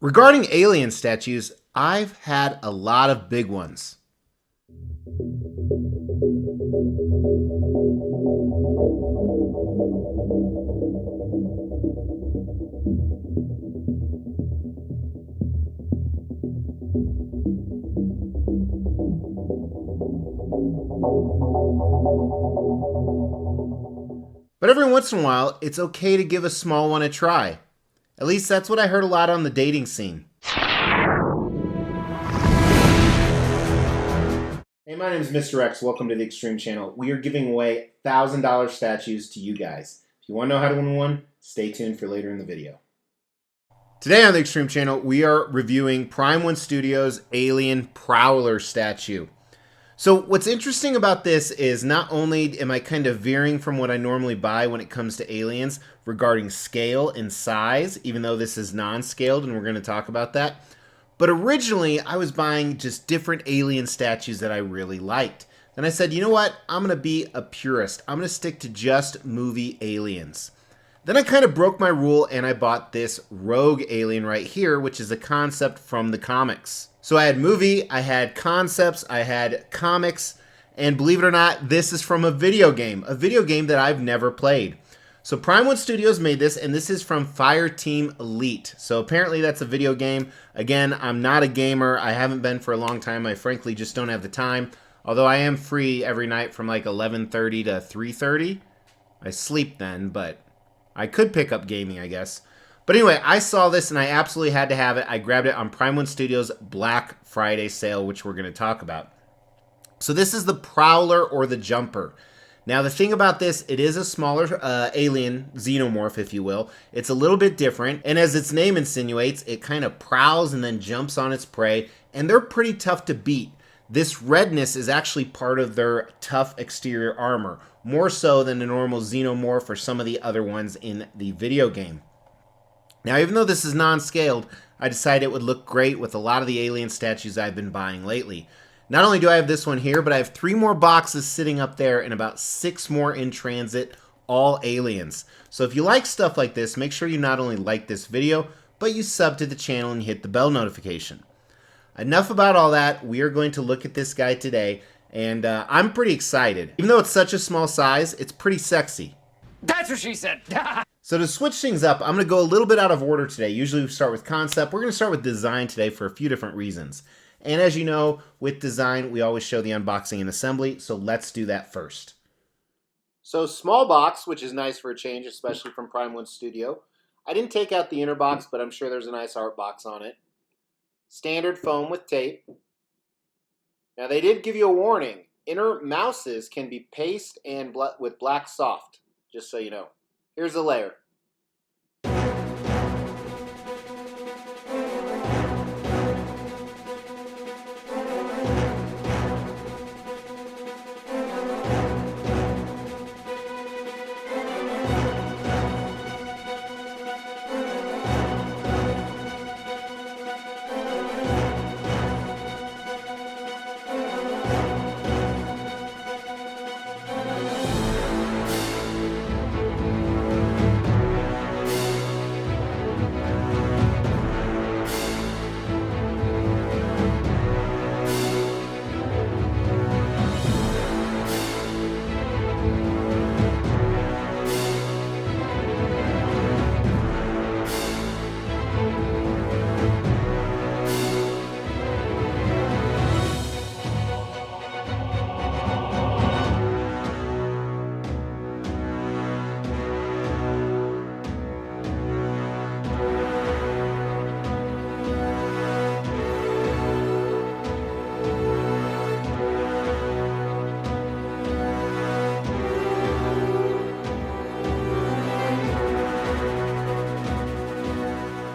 Regarding alien statues, I've had a lot of big ones. But every once in a while, it's okay to give a small one a try. At least that's what I heard a lot on the dating scene. Hey, my name is Mr. X. Welcome to the Extreme Channel. We are giving away $1,000 statues to you guys. If you want to know how to win one, stay tuned for later in the video. Today on the Extreme Channel, we are reviewing Prime One Studios' Alien Prowler statue. So what's interesting about this is not only am I kind of veering from what I normally buy when it comes to aliens regarding scale and size, even though this is non-scaled and we're going to talk about that, but originally I was buying just different alien statues that I really liked. Then I said, you know what? I'm going to be a purist. I'm going to stick to just movie aliens. Then I kind of broke my rule and I bought this rogue alien right here, which is a concept from the comics. So I had movie, I had concepts, I had comics, and believe it or not, this is from a video game that I've never played. So Prime One Studios made this, and this is from Fireteam Elite. So apparently that's a video game. Again, I'm not a gamer. I haven't been for a long time. I frankly just don't have the time. Although I am free every night from like 11:30 to 3:30. I sleep then, but I could pick up gaming, I guess. But anyway, I saw this and I absolutely had to have it. I grabbed it on Prime One Studios' Black Friday sale, which we're going to talk about. So this is the Prowler or the Jumper. Now the thing about this, it is a smaller alien xenomorph, if you will. It's a little bit different, and as its name insinuates, it kind of prowls and then jumps on its prey, and they're pretty tough to beat. This redness is actually part of their tough exterior armor, more so than a normal xenomorph or some of the other ones in the video game. Now, even though this is non-scaled, I decided it would look great with a lot of the alien statues I've been buying lately. Not only do I have this one here, but I have 3 more boxes sitting up there and about 6 more in transit, all aliens. So if you like stuff like this, make sure you not only like this video, but you sub to the channel and hit the bell notification. Enough about all that. We are going to look at this guy today, and I'm pretty excited. Even though it's such a small size, it's pretty sexy. That's what she said. So to switch things up, I'm going to go a little bit out of order today. Usually we start with concept. We're going to start with design today for a few different reasons. And as you know, with design, we always show the unboxing and assembly. So let's do that first. So small box, which is nice for a change, especially from Prime One Studio. I didn't take out the inner box, but I'm sure there's a nice art box on it. Standard foam with tape. Now they did give you a warning. Inner mouses can be paste and with black soft, just so you know. Here's a layer.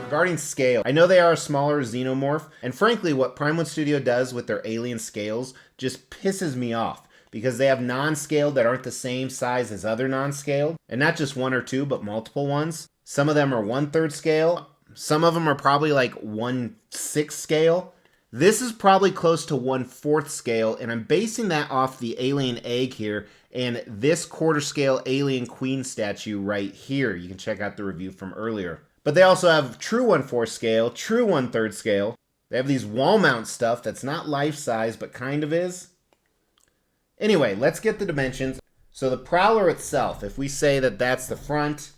Regarding scale, I know they are a smaller xenomorph, and frankly, what Prime One Studio does with their alien scales just pisses me off, because they have non-scaled that aren't the same size as other non-scaled, and not just 1 or 2, but multiple ones. Some of them are 1/3 scale, some of them are probably like 1/6 scale. This is probably close to 1/4 scale, and I'm basing that off the alien egg here and this quarter scale alien queen statue right here. You can check out the review from earlier. But they also have true 1/4 scale, true 1/3 scale. They have these wall mount stuff that's not life size, but kind of is. Anyway, let's get the dimensions. So the Prowler itself, if we say that that's the front,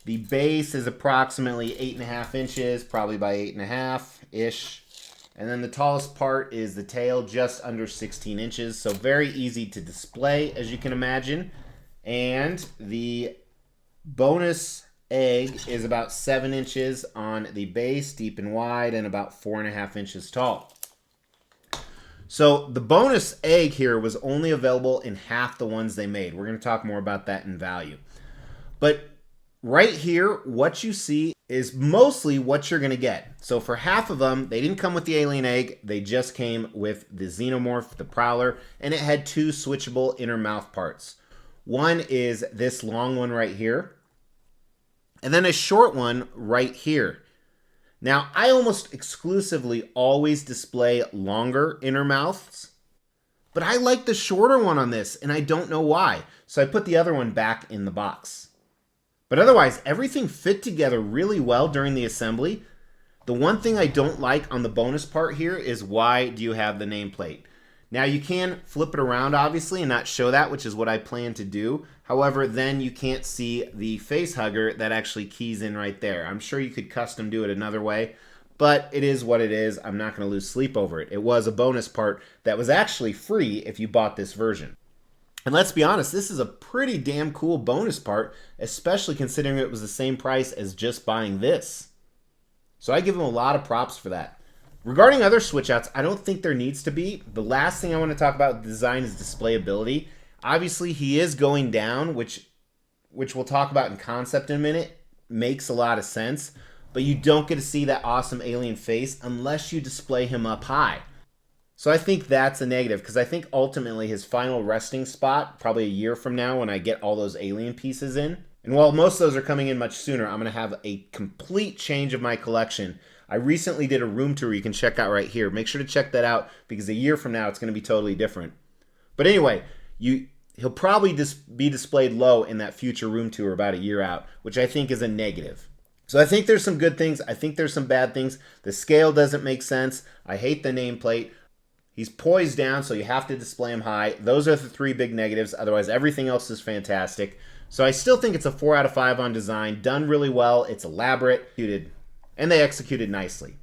the base is approximately 8.5 inches, probably by 8.5-ish. And then the tallest part is the tail, just under 16 inches. So very easy to display, as you can imagine. And the bonus egg is about 7 inches on the base, deep and wide, and about 4.5 inches tall. So the bonus egg here was only available in half the ones they made. We're going to talk more about that in value. But right here, what you see is mostly what you're going to get. So for half of them, they didn't come with the alien egg. They just came with the Xenomorph, the Prowler, and it had 2 switchable inner mouth parts. One is this long one right here, and then a short one right here. Now, I almost exclusively always display longer inner mouths, but I like the shorter one on this, and I don't know why. So I put the other one back in the box. But otherwise, everything fit together really well during the assembly. The one thing I don't like on the bonus part here is, why do you have the nameplate? Now, you can flip it around, obviously, and not show that, which is what I plan to do. However, then you can't see the face hugger that actually keys in right there. I'm sure you could custom do it another way, but it is what it is. I'm not going to lose sleep over it. It was a bonus part that was actually free if you bought this version. And let's be honest, this is a pretty damn cool bonus part, especially considering it was the same price as just buying this. So I give them a lot of props for that. Regarding other switch outs, I don't think there needs to be. The last thing I want to talk about with design is displayability. Obviously, he is going down, which we'll talk about in concept in a minute. Makes a lot of sense. But you don't get to see that awesome alien face unless you display him up high. So I think that's a negative, because I think ultimately his final resting spot, probably a year from now when I get all those alien pieces in, and while most of those are coming in much sooner, I'm going to have a complete change of my collection. I recently did a room tour you can check out right here. Make sure to check that out, because a year from now it's going to be totally different. But anyway, he'll probably be displayed low in that future room tour about a year out, which I think is a negative. So I think there's some good things. I think there's some bad things. The scale doesn't make sense. I hate the nameplate. He's poised down, so you have to display him high. Those are the 3 big negatives. Otherwise, everything else is fantastic. So I still think it's a 4 out of 5 on design. Done really well. It's elaborate, and they executed nicely.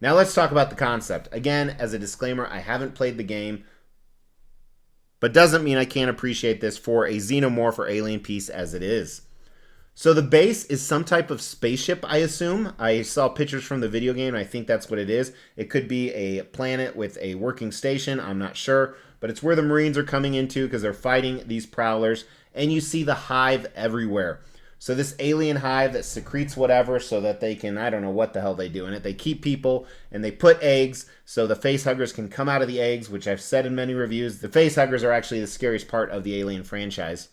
Now let's talk about the concept. Again, as a disclaimer, I haven't played the game, but doesn't mean I can't appreciate this for a Xenomorph or alien piece as it is. So the base is some type of spaceship, I assume. I saw pictures from the video game, and I think that's what it is. It could be a planet with a working station. I'm not sure. But it's where the Marines are coming into because they're fighting these Prowlers. And you see the hive everywhere. So this alien hive that secretes whatever so that they can, I don't know what the hell they do in it. They keep people, and they put eggs so the face huggers can come out of the eggs, which I've said in many reviews. The face huggers are actually the scariest part of the Alien franchise.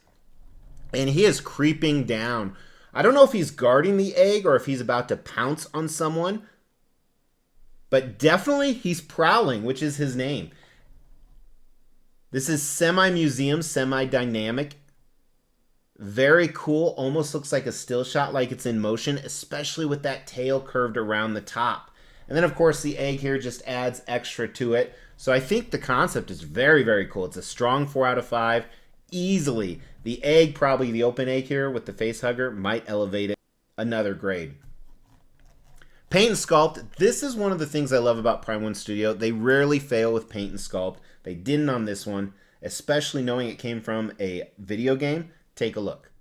And he is creeping down. I don't know if he's guarding the egg or if he's about to pounce on someone. But definitely he's prowling, which is his name. This is semi-museum, semi-dynamic. Very cool. Almost looks like a still shot, like it's in motion, especially with that tail curved around the top. And then, of course, the egg here just adds extra to it. So I think the concept is very, very cool. It's a strong 4 out of 5. Easily. The egg, probably the open egg here with the face hugger, might elevate it another grade. Paint and sculpt. This is one of the things I love about Prime 1 Studio. They rarely fail with paint and sculpt. They didn't on this one, especially knowing it came from a video game. Take a look.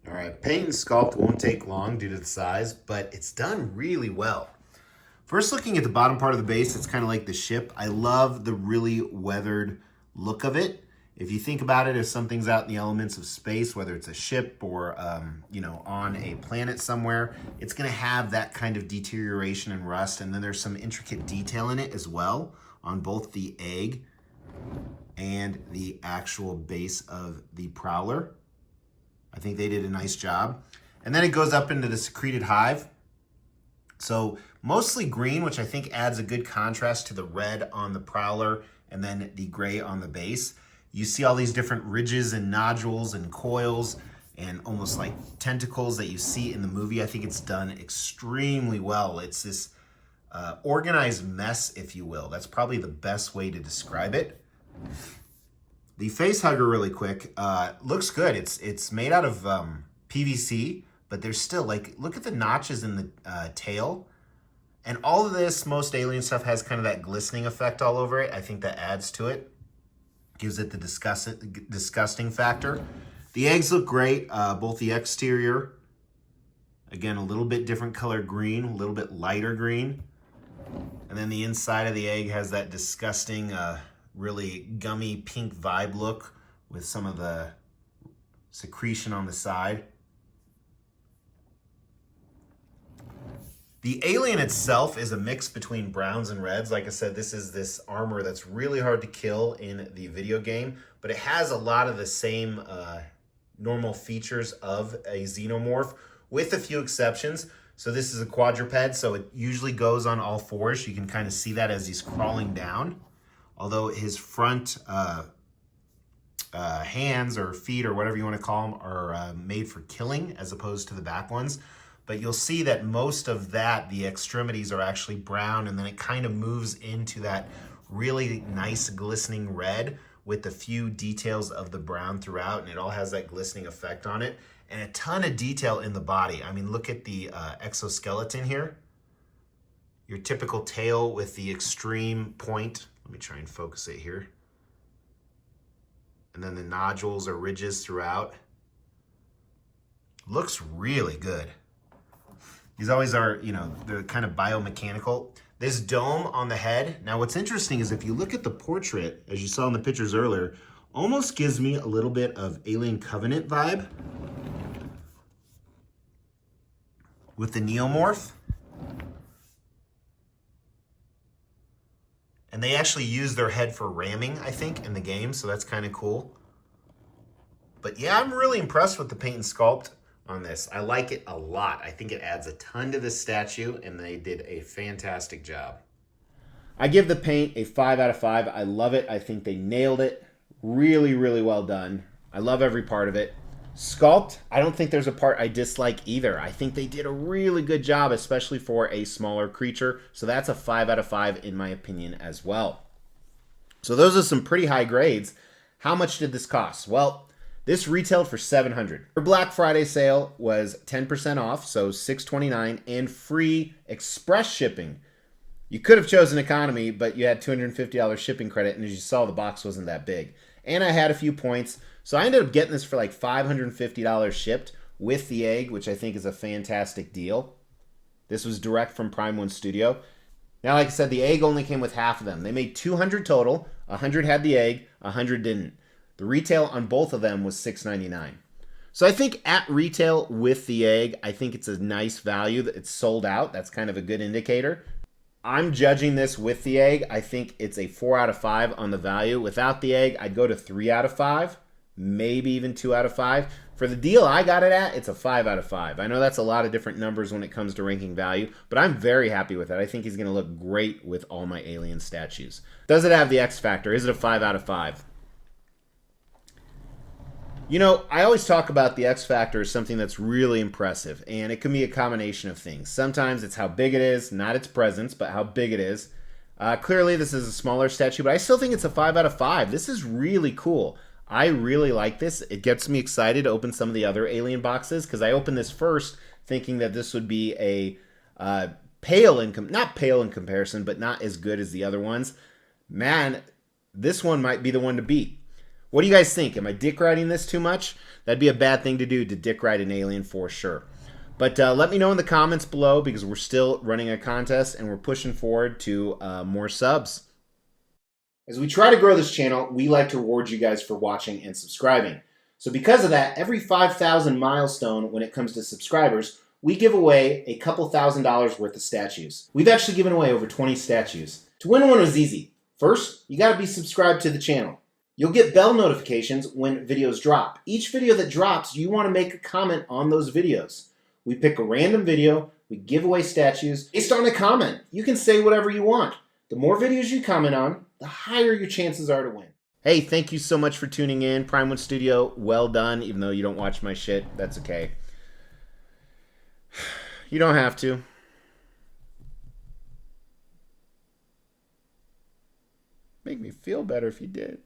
All right, paint and sculpt won't take long due to the size, but it's done really well. First, looking at the bottom part of the base, it's kind of like the ship. I love the really weathered look of it. If you think about it, if something's out in the elements of space, whether it's a ship or, on a planet somewhere, it's going to have that kind of deterioration and rust. And then there's some intricate detail in it as well on both the egg and the actual base of the Prowler. I think they did a nice job. And then it goes up into the secreted hive. So mostly green, which I think adds a good contrast to the red on the Prowler and then the gray on the base. You see all these different ridges and nodules and coils, and almost like tentacles that you see in the movie. I think it's done extremely well. It's this organized mess, if you will. That's probably the best way to describe it. The face hugger, really quick, looks good. It's made out of PVC, but there's still, like, look at the notches in the tail. And all of this, most alien stuff has kind of that glistening effect all over it. I think that adds to it. Gives it the disgusting factor. The eggs look great, both the exterior, again, a little bit different color green, a little bit lighter green. And then the inside of the egg has that disgusting, really gummy pink vibe look with some of the secretion on the side. The alien itself is a mix between browns and reds. Like I said, this is this armor that's really hard to kill in the video game, but it has a lot of the same normal features of a Xenomorph, with a few exceptions. So this is a quadruped, so it usually goes on all fours. You can kind of see that as he's crawling down. Although his front hands or feet or whatever you want to call them are made for killing as opposed to the back ones. But you'll see that most of that, the extremities are actually brown, and then it kind of moves into that really nice glistening red with a few details of the brown throughout, and it all has that glistening effect on it. And a ton of detail in the body. I mean, look at the exoskeleton here. Your typical tail with the extreme point. Let me try and focus it here. And then the nodules or ridges throughout. Looks really good. These always are, you know, they're kind of biomechanical. This dome on the head. Now what's interesting is if you look at the portrait, as you saw in the pictures earlier, almost gives me a little bit of Alien Covenant vibe with the Xenomorph. And they actually use their head for ramming, I think, in the game, so that's kind of cool. But yeah, I'm really impressed with the paint and sculpt on this. I like it a lot. I think it adds a ton to this statue, and they did a fantastic job. I give the paint a 5 out of 5. I love it. I think they nailed it. Really, really well done. I love every part of it. Sculpt, I don't think there's a part I dislike either. I think they did a really good job, especially for a smaller creature. So that's a 5 out of 5 in my opinion as well. So those are some pretty high grades. How much did this cost? Well, this retailed for $700. Our Black Friday sale was 10% off, so $629, and free express shipping. You could have chosen economy, but you had $250 shipping credit, and as you saw, the box wasn't that big. And I had a few points, so I ended up getting this for like $550 shipped with the egg, which I think is a fantastic deal. This was direct from Prime 1 Studio. Now, like I said, the egg only came with half of them. They made 200 total. 100 had the egg, 100 didn't. The retail on both of them was $6.99. So I think at retail with the egg, I think it's a nice value that it's sold out. That's kind of a good indicator. I'm judging this with the egg. I think it's a 4 out of 5 on the value. Without the egg, I'd go to 3 out of 5, maybe even 2 out of 5. For the deal I got it at, it's a 5 out of 5. I know that's a lot of different numbers when it comes to ranking value, but I'm very happy with it. I think he's going to look great with all my alien statues. Does it have the X factor? Is it a 5 out of 5? You know, I always talk about the X factor as something that's really impressive, and it can be a combination of things. Sometimes it's how big it is, not its presence, but how big it is. Clearly, this is a smaller statue, but I still think it's a 5 out of 5. This is really cool. I really like this. It gets me excited to open some of the other alien boxes, because I opened this first thinking that this would be a not pale in comparison, but not as good as the other ones. Man, this one might be the one to beat. What do you guys think? Am I dick riding this too much? That'd be a bad thing to do, to dick ride an alien for sure. But let me know in the comments below, because we're still running a contest and we're pushing forward to more subs. As we try to grow this channel, we like to reward you guys for watching and subscribing. So because of that, every 5,000 milestone when it comes to subscribers, we give away a couple $1,000s worth of statues. We've actually given away over 20 statues. To win one was easy. First, you gotta be subscribed to the channel. You'll get bell notifications when videos drop. Each video that drops, you want to make a comment on those videos. We pick a random video, we give away statues based on a comment. You can say whatever you want. The more videos you comment on, the higher your chances are to win. Hey, thank you so much for tuning in. Prime One Studio, well done. Even though you don't watch my shit, that's okay. You don't have to. Make me feel better if you did.